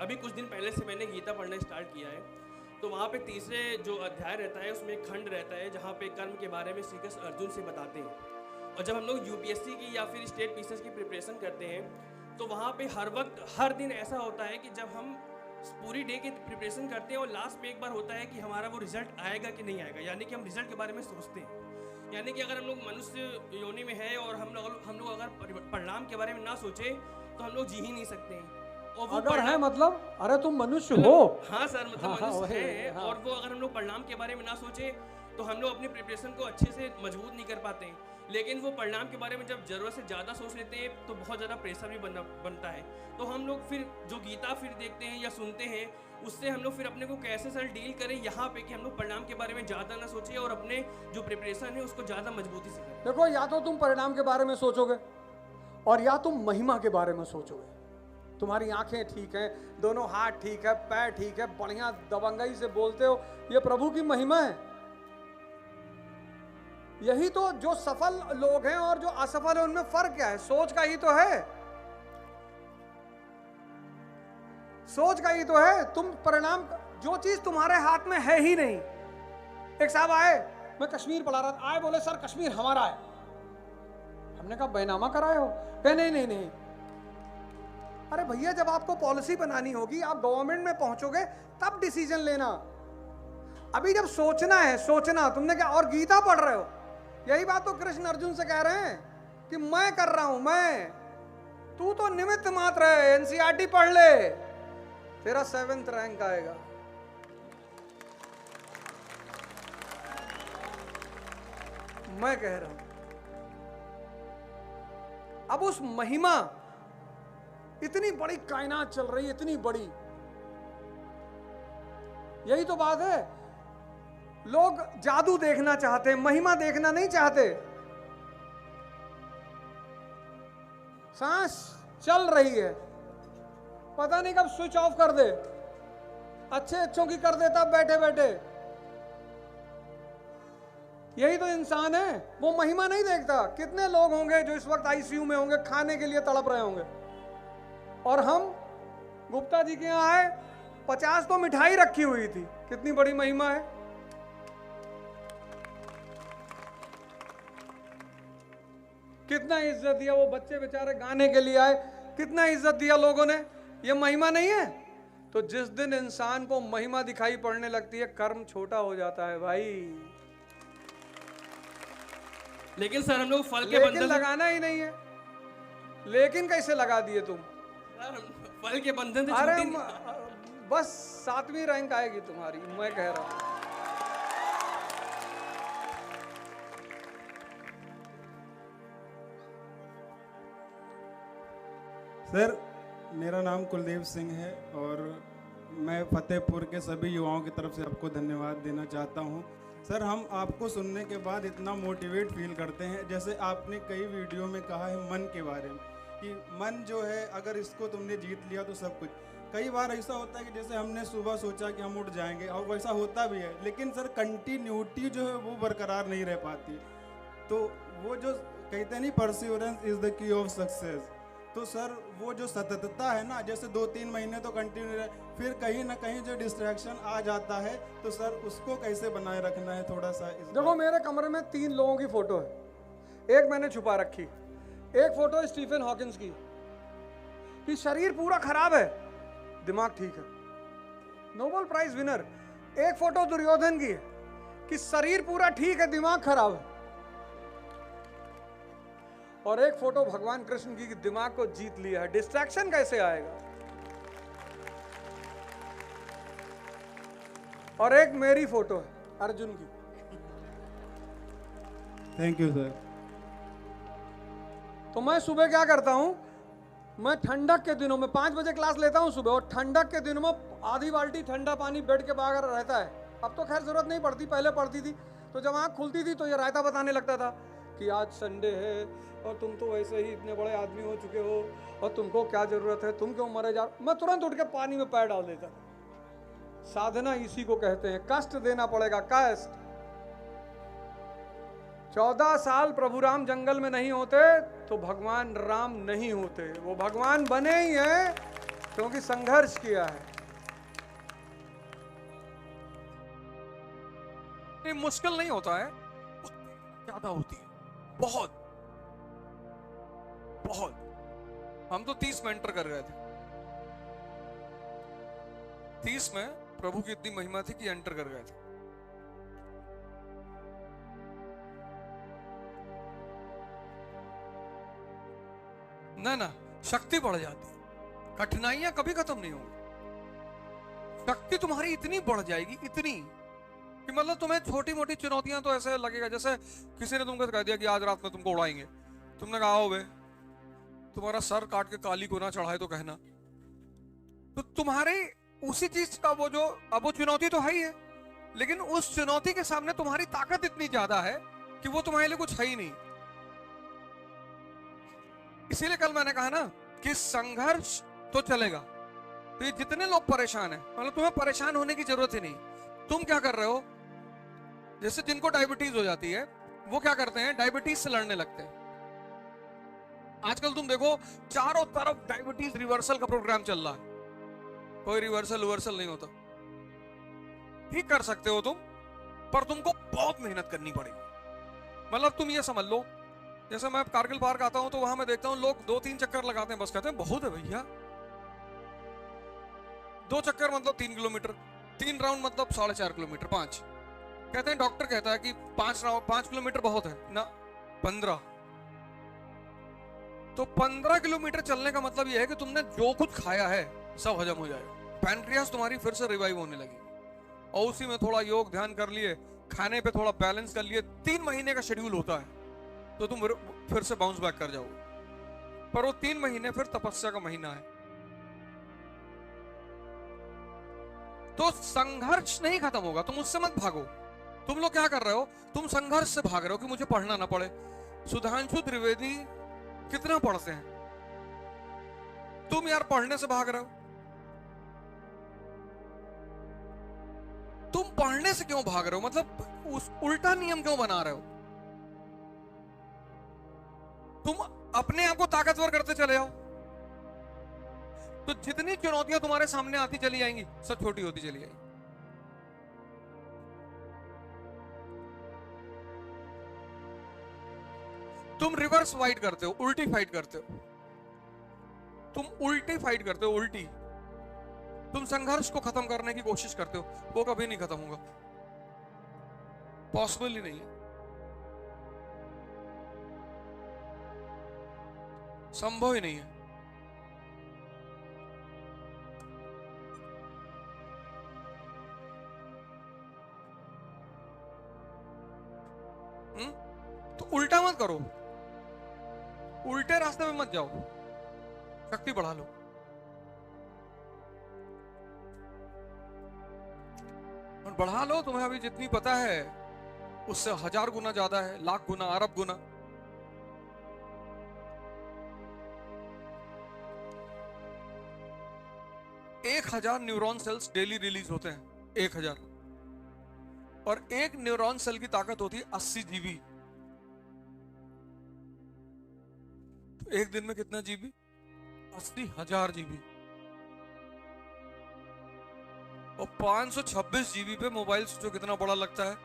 अभी कुछ दिन पहले से मैंने गीता पढ़ना स्टार्ट किया है, तो वहाँ पे तीसरे जो अध्याय रहता है उसमें एक खंड रहता है जहाँ पे कर्म के बारे में श्री कृष्ण अर्जुन से बताते हैं। और जब हम लोग यूपीएससी की या फिर स्टेट पीसीएस की प्रिपरेशन करते हैं तो वहाँ पे हर वक्त हर दिन ऐसा होता है कि जब हम पूरी डे की प्रिपरेशन करते हैं और लास्ट में एक बार होता है कि हमारा वो रिजल्ट आएगा कि नहीं आएगा, यानी कि हम रिजल्ट के बारे में सोचते हैं। यानी कि अगर हम लोग मनुष्य योनि में है और हम लोग अगर परिणाम के बारे में ना सोचे तो हम लोग जी ही नहीं सकते हैं। और वो अगर है मतलब, अरे तुम मनुष्य हो। हाँ सर, मतलब मनुष्य है। और वो अगर हम लोग परिणाम के बारे में ना सोचे तो हम लोग अपनी प्रिपरेशन को अच्छे से मजबूत नहीं कर पाते हैं। लेकिन वो परिणाम के बारे में जब जरूरत से ज़्यादा सोच लेते हैं तो बहुत ज़्यादा प्रेशर भी बनता है। तो हम लोग फिर जो गीता फिर देखते हैं या सुनते हैं उससे हम लोग फिर अपने को कैसे सर डील करें यहाँ पे कि हम लोग परिणाम के बारे में ज़्यादा ना सोचें और अपने जो प्रिपरेशन है उसको ज़्यादा मजबूती से करें। देखो, या तो तुम परिणाम के बारे में सोचोगे और या तुम महिमा के बारे में सोचोगे। तुम्हारी आंखें ठीक हैं, दोनों हाथ ठीक है, पैर ठीक है, बढ़िया दबंगई से बोलते हो, ये प्रभु की महिमा है। यही तो जो सफल लोग हैं और जो असफल है उनमें फर्क क्या है? सोच का ही तो है, सोच का ही तो है। तुम परिणाम, जो चीज तुम्हारे हाथ में है ही नहीं। एक साहब आए, मैं कश्मीर पढ़ा रहा था, आए बोले सर कश्मीर हमारा है। हमने कहा बैनामा कराए हो? कहे नहीं नहीं नहीं। अरे भैया, जब आपको पॉलिसी बनानी होगी, आप गवर्नमेंट में पहुंचोगे तब डिसीजन लेना। अभी जब सोचना है, सोचना। तुमने क्या और गीता पढ़ रहे हो? यही बात तो कृष्ण अर्जुन से कह रहे हैं कि मैं कर रहा हूं, मैं, तू तो निमित्त मात्र है। एनसीईआरटी पढ़ ले, तेरा 7th रैंक आएगा। मैं कह रहा हूं। अब उस महिमा, इतनी बड़ी कायनात चल रही है, इतनी बड़ी। यही तो बात है, लोग जादू देखना चाहते हैं, महिमा देखना नहीं चाहते। सांस चल रही है, पता नहीं कब स्विच ऑफ कर दे, अच्छों की कर देता बैठे बैठे। यही तो इंसान है, वो महिमा नहीं देखता। कितने लोग होंगे जो इस वक्त आईसीयू में होंगे, खाने के लिए तड़प रहे होंगे, और हम गुप्ता जी के यहाँ आए, 50 तो मिठाई रखी हुई थी। कितनी बड़ी महिमा है। कितना इज्जत दिया, वो बच्चे बेचारे गाने के लिए आए, कितना इज्जत दिया लोगों ने। ये महिमा नहीं है? तो जिस दिन इंसान को महिमा दिखाई पड़ने लगती है, कर्म छोटा हो जाता है भाई। लेकिन सर हम लोग फल के लेकिन बंधन लगाना ही नहीं है। लेकिन कैसे लगा दिए तुम? फल के बंधन से अरे छूटी नहीं। बस 7वीं रैंक आएगी तुम्हारी, मैं कह रहा हूं। सर, मेरा नाम कुलदीप सिंह है और मैं फतेहपुर के सभी युवाओं की तरफ से आपको धन्यवाद देना चाहता हूं। सर, हम आपको सुनने के बाद इतना मोटिवेट फील करते हैं। जैसे आपने कई वीडियो में कहा है मन के बारे में, कि मन जो है अगर इसको तुमने जीत लिया तो सब कुछ। कई बार ऐसा होता है कि जैसे हमने सुबह सोचा कि हम उठ जाएंगे, और वैसा होता भी है, लेकिन सर कंटिन्यूटी जो है वो बरकरार नहीं रह पाती। तो वो जो कहते हैं नहीं, perseverance is the key of success. तो सर वो जो सततता है ना, जैसे 2-3 महीने तो कंटिन्यू रहे, फिर कहीं ना कहीं जो डिस्ट्रैक्शन आ जाता है, तो सर उसको कैसे बनाए रखना है थोड़ा सा? देखो, मेरे कमरे में 3 लोगों की फोटो है। एक मैंने छुपा रखी, एक फोटो स्टीफन हॉकिंस की कि शरीर पूरा खराब है, दिमाग ठीक है, नोबेल प्राइज विनर। एक फोटो दुर्योधन की है कि शरीर पूरा ठीक है, दिमाग खराब है। और एक फोटो भगवान कृष्ण की, दिमाग को जीत लिया है। डिस्ट्रैक्शन कैसे आएगा? और एक मेरी फोटो है अर्जुन की। Thank you sir. तो मैं सुबह क्या करता हूं, मैं ठंडक के दिनों में 5 बजे क्लास लेता हूं सुबह, और ठंडक के दिनों में आधी बाल्टी ठंडा पानी बेड के बाहर रहता है। अब तो खैर जरूरत नहीं पड़ती, पहले पड़ती थी। तो जब आँख खुलती थी तो ये रायता बताने लगता था कि आज संडे है और तुम तो वैसे ही इतने बड़े आदमी हो चुके हो और तुमको क्या जरूरत है, तुम क्यों मरे जा। मैं तुरंत उठ के पानी में पैर डाल देता। साधना इसी को कहते हैं, कष्ट देना पड़ेगा, कष्ट। 14 साल प्रभु राम जंगल में नहीं होते तो भगवान राम नहीं होते। वो भगवान बने ही हैं क्योंकि संघर्ष किया है। ये मुश्किल नहीं होता है, ज्यादा होती है, बहुत बहुत। हम तो 30 में एंटर कर गए थे, 30 में प्रभु की इतनी महिमा थी कि एंटर कर गए थे। ना शक्ति बढ़ जाती, कठिनाइयां कभी खत्म नहीं होंगी। शक्ति तुम्हारी इतनी बढ़ जाएगी, इतनी कि मतलब तुम्हें छोटी मोटी चुनौतियां तो ऐसे लगेगा जैसे किसी ने तुमको कह दिया कि आज रात में तुमको उड़ाएंगे। तुमने कहा हो बे, तुम्हारा सर काट के काली को ना चढ़ाए तो कहना। तो तुम्हारे उसी चीज का वो जो, अब वो चुनौती तो है ही है, लेकिन उस चुनौती के सामने तुम्हारी ताकत इतनी ज्यादा है कि वो तुम्हारे लिए कुछ है ही नहीं। इसीलिए कल मैंने कहा ना कि संघर्ष तो चलेगा। तो ये जितने लोग परेशान हैं, मतलब तुम्हें परेशान होने की जरूरत ही नहीं। तुम क्या कर रहे हो, जैसे जिनको डायबिटीज हो जाती है वो क्या करते हैं, डायबिटीज से लड़ने लगते हैं। आजकल तुम देखो चारों तरफ डायबिटीज रिवर्सल का प्रोग्राम चल रहा है। कोई रिवर्सल नहीं होता। ठीक कर सकते हो तुम, पर तुमको बहुत मेहनत करनी पड़ेगी। मतलब तुम ये समझ लो, जैसे मैं कारगिल पार्क आता हूं तो वहां मैं देखता हूं लोग 2-3 चक्कर लगाते हैं, बस कहते हैं बहुत है भैया। 2 चक्कर मतलब 3 किलोमीटर, 3 राउंड मतलब 4.5 किलोमीटर, 5 कहते हैं। डॉक्टर कहता है कि 5 किलोमीटर बहुत है ना, 15। तो 15 किलोमीटर चलने का मतलब यह है कि तुमने जो कुछ खाया है सब हजम हो जाएगा। पैनक्रियास तुम्हारी फिर से रिवाइव होने लगी, और उसी में थोड़ा योग ध्यान कर लिए, खाने पे थोड़ा बैलेंस कर लिए, 3 महीने का शेड्यूल होता है, तो तुम फिर से बाउंस बैक कर जाओगे। पर वो 3 महीने फिर तपस्या का महीना है। तो संघर्ष नहीं खत्म होगा, तुम उससे मत भागो। तुम लोग क्या कर रहे हो, तुम संघर्ष से भाग रहे हो कि मुझे पढ़ना ना पड़े। सुधांशु त्रिवेदी कितना पढ़ते हैं, तुम यार पढ़ने से भाग रहे हो। तुम पढ़ने से क्यों भाग रहे हो, मतलब उस उल्टा नियम क्यों बना रहे हो। तुम अपने आप को ताकतवर करते चले जाओ, तो जितनी चुनौतियां तुम्हारे सामने आती चली जाएंगी, सब छोटी होती चली जाएंगी। तुम रिवर्स फाइट करते हो, उल्टी फाइट करते हो, तुम उल्टी फाइट करते हो, उल्टी। तुम संघर्ष को खत्म करने की कोशिश करते हो, वो कभी नहीं खत्म होगा, पॉसिबल ही नहीं है, संभव ही नहीं है। तो उल्टा मत करो, उल्टे रास्ते में मत जाओ, शक्ति बढ़ा लो। और बढ़ा लो, तुम्हें अभी जितनी पता है उससे 1000 गुना ज्यादा है, लाख गुना, अरब गुना। एक 1000 न्यूरॉन सेल्स डेली रिलीज होते हैं, 1000। और एक न्यूरॉन सेल की ताकत होती है 80 जीबी। तो एक दिन में कितना जीबी, 80,000 जीबी। और 526 जीबी पे मोबाइल जो कितना बड़ा लगता है,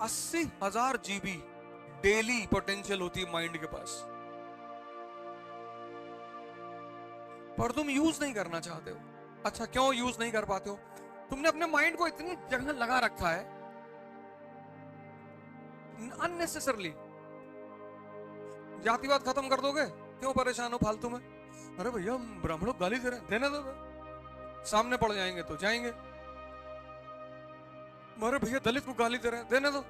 80,000 जीबी डेली पोटेंशियल होती है माइंड के पास, पर तुम यूज नहीं करना चाहते हो। अच्छा, क्यों यूज नहीं कर पाते हो? तुमने अपने माइंड को इतनी जगह लगा रखा है अननेसेसरली। जातिवाद खत्म कर दोगे, क्यों परेशान हो फालतू में? अरे भैया ब्राह्मणों को गाली दे रहे हैं, देने दो, सामने पड़ जाएंगे तो जाएंगे। अरे भैया दलित को गाली दे रहे हैं, देने दो,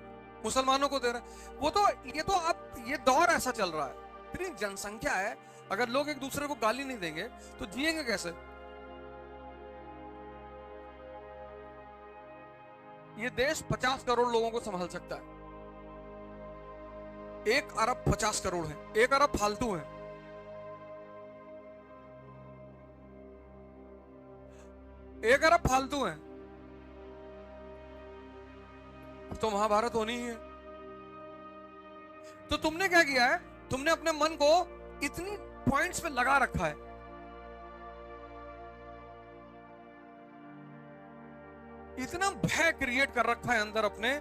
मुसलमानों को दे रहे हैं। वो तो ये तो अब ये दौर ऐसा चल रहा है, इतनी जनसंख्या है, अगर लोग एक दूसरे को गाली नहीं देंगे तो जिएंगे कैसे? ये देश 50 करोड़ लोगों को संभाल सकता है, 1 अरब 50 करोड़ है, 1 अरब फालतू है। एक अरब फालतू है, अब तो महाभारत होनी ही है। तो तुमने क्या किया है, तुमने अपने मन को इतनी पॉइंट्स पे लगा रखा है इतना भय क्रिएट कर रखा है अंदर अपने,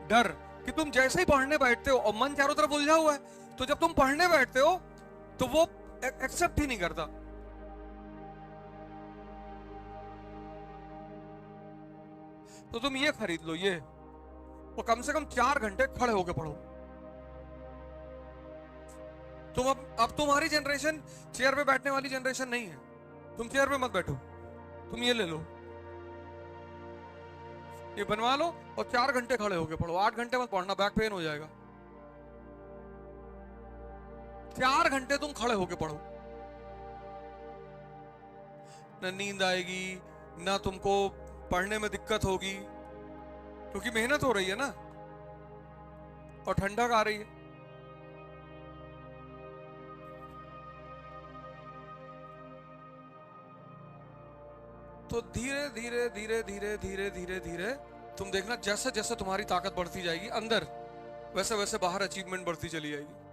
डर, कि तुम जैसे ही पढ़ने बैठते हो और मन चारों तरफ उलझा हुआ है, तो जब तुम पढ़ने बैठते हो तो वो एक्सेप्ट ही नहीं करता। तो तुम ये खरीद लो, ये, वो कम से कम 4 घंटे खड़े होके पढ़ो। तुम अब तुम्हारी जनरेशन चेयर पे बैठने वाली जनरेशन नहीं है। तुम चेयर पे मत बैठो, तुम ये ले लो, ये बनवा लो और 4 घंटे खड़े होके पढ़ो। 8 घंटे मत पढ़ना, बैक पेन हो जाएगा। 4 घंटे तुम खड़े होके पढ़ो, ना नींद आएगी, ना तुमको पढ़ने में दिक्कत होगी, क्योंकि मेहनत हो रही है ना, और ठंडक आ रही है। तो धीरे धीरे धीरे धीरे धीरे धीरे धीरे तुम देखना, जैसे जैसे तुम्हारी ताकत बढ़ती जाएगी अंदर, वैसे वैसे बाहर अचीवमेंट बढ़ती चली जाएगी।